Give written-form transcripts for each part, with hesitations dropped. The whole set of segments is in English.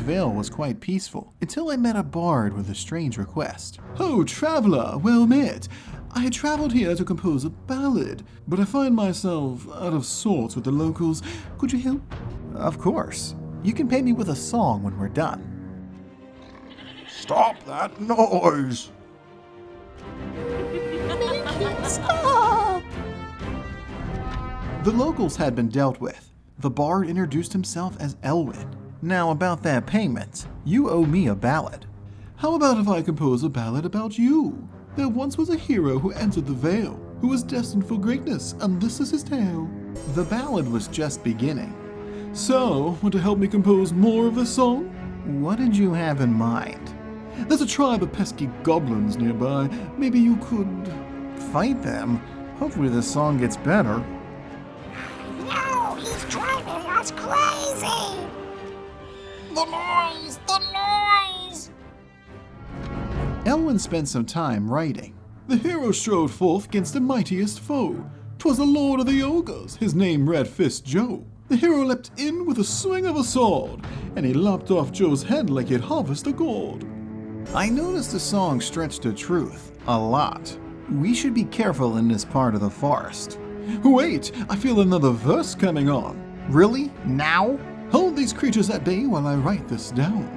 Vale was quite peaceful, until I met a bard with a strange request. "Oh, traveler, well met. I had traveled here to compose a ballad, but I find myself out of sorts with the locals. Could you help?" "Of course. You can pay me with a song when we're done." Stop that noise! Stop! The locals had been dealt with. The bard introduced himself as Elwin. "Now about that payment, you owe me a ballad." How about if I compose a ballad about you? There once was a hero who entered the Vale, who was destined for greatness, and this is his tale. The ballad was just beginning. So, want to help me compose more of this song? What did you have in mind? There's a tribe of pesky goblins nearby. Maybe you could... Fight them? Hopefully this song gets better. No, he's driving us crazy! The noise! The noise! Elwin spent some time writing. The hero strode forth against the mightiest foe. 'Twas the lord of the ogres, his name Red Fist Joe. The hero leapt in with a swing of a sword, and he lopped off Joe's head like he'd harvest a gourd. I noticed the song stretched to truth a lot. We should be careful in this part of the forest. Wait, I feel another verse coming on. Really? Now? Hold these creatures at bay while I write this down.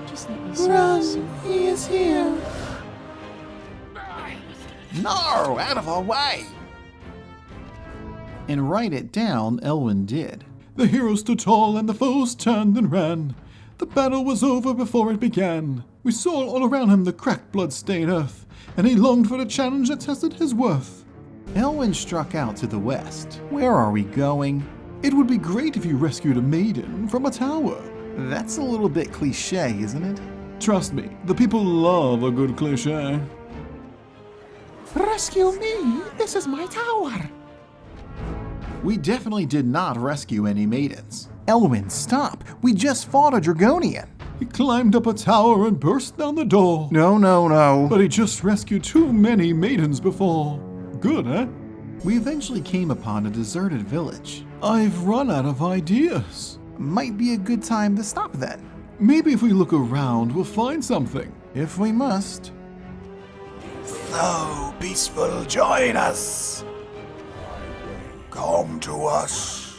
Just let me run, he is here. No, out of our way! And write it down, Elwin did. The hero stood tall and the foes turned and ran. The battle was over before it began. We saw all around him the cracked blood-stained earth, and he longed for the challenge that tested his worth. Elwin struck out to the west. Where are we going? It would be great if you rescued a maiden from a tower. That's a little bit cliché, isn't it? Trust me, the people love a good cliché. Rescue me! This is my tower! We definitely did not rescue any maidens. Elwin, stop! We just fought a Dragonian! He climbed up a tower and burst down the door. No. But he just rescued too many maidens before. Good, eh? We eventually came upon a deserted village. I've run out of ideas. Might be a good time to stop then. Maybe if we look around, we'll find something. If we must. So peaceful, join us. Come to us.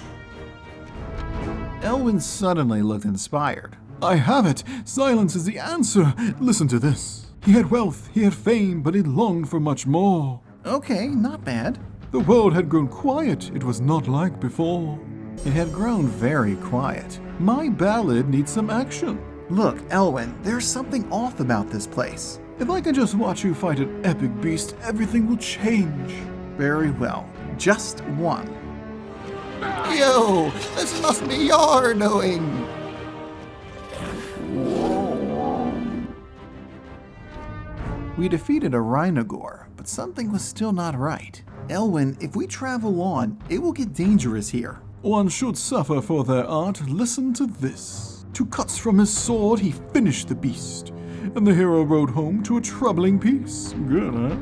Elwin suddenly looked inspired. I have it. Silence is the answer. Listen to this. He had wealth, he had fame, but he longed for much more. Okay, not bad. The world had grown quiet. It was not like before. It had grown very quiet. My ballad needs some action. Look, Elwin, there's something off about this place. If I can just watch you fight an epic beast, everything will change. Very well. Just one. Yo, this must be your doing. We defeated a Rhinogore, but something was still not right. Elwin, if we travel on, it will get dangerous here. One should suffer for their art. Listen to this. 2 cuts from his sword, he finished the beast, and the hero rode home to a troubling peace. Good, huh?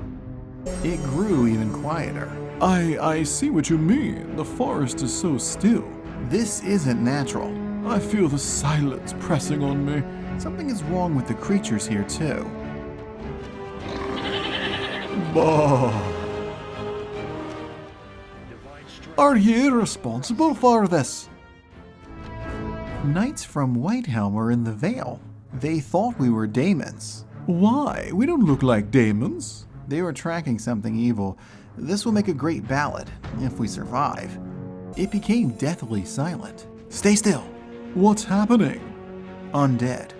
It grew even quieter. I see what you mean. The forest is so still. This isn't natural. I feel the silence pressing on me. Something is wrong with the creatures here too. Bah. Are you responsible for this? Knights from Whitehelm were in the Vale. They thought we were daemons. Why? We don't look like daemons. They were tracking something evil. This will make a great ballad, if we survive. It became deathly silent. Stay still. What's happening? Undead.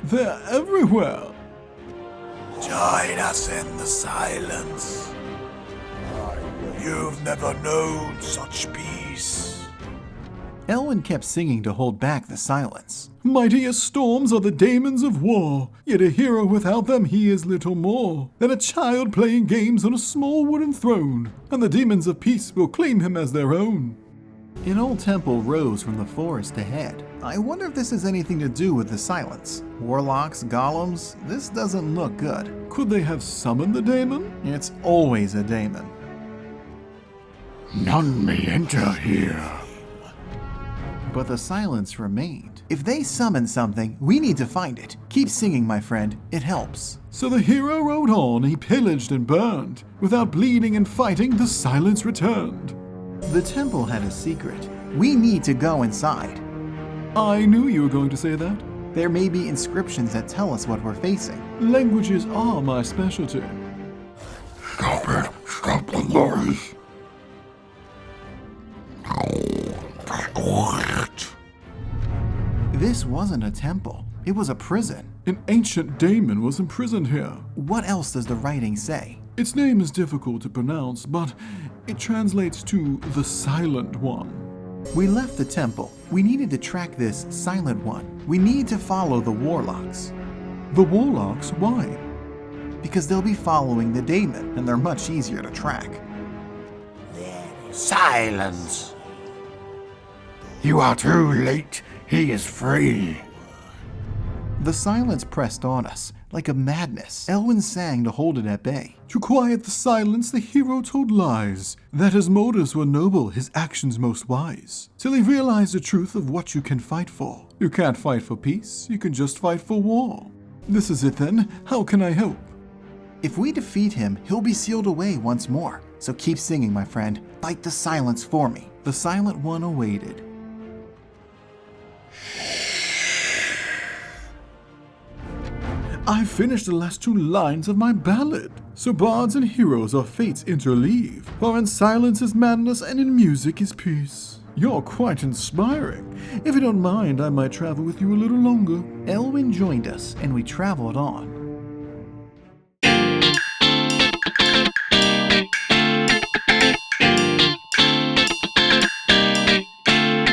They're everywhere. Join us in the silence. You've never known such peace. Elwin kept singing to hold back the silence. Mightiest storms are the daemons of war, yet a hero without them he is little more than a child playing games on a small wooden throne, and the demons of peace will claim him as their own. An old temple rose from the forest ahead. I wonder if this has anything to do with the silence. Warlocks, golems, this doesn't look good. Could they have summoned the daemon? It's always a daemon. None may enter here. But the silence remained. If they summon something, we need to find it. Keep singing, my friend. It helps. So the hero rode on, he pillaged and burned. Without bleeding and fighting, the silence returned. The temple had a secret. We need to go inside. I knew you were going to say that. There may be inscriptions that tell us what we're facing. Languages are my specialty. Stop it. Stop the noise. This wasn't a temple. It was a prison. An ancient daemon was imprisoned here. What else does the writing say? Its name is difficult to pronounce, but it translates to the Silent One. We left the temple. We needed to track this Silent One. We need to follow the warlocks. The warlocks? Why? Because they'll be following the daemon, and they're much easier to track. Silence. You are too late. He is free. The silence pressed on us, like a madness. Elwyn sang to hold it at bay. To quiet the silence, the hero told lies. That his motives were noble, his actions most wise. Till he realized the truth of what you can fight for. You can't fight for peace, you can just fight for war. This is it then. How can I help? If we defeat him, he'll be sealed away once more. So keep singing, my friend. Fight the silence for me. The Silent One awaited. I've finished the last 2 lines of my ballad. So bards and heroes our fates interleave, for in silence is madness and in music is peace. You're quite inspiring. If you don't mind, I might travel with you a little longer. Elwyn joined us, and we traveled on.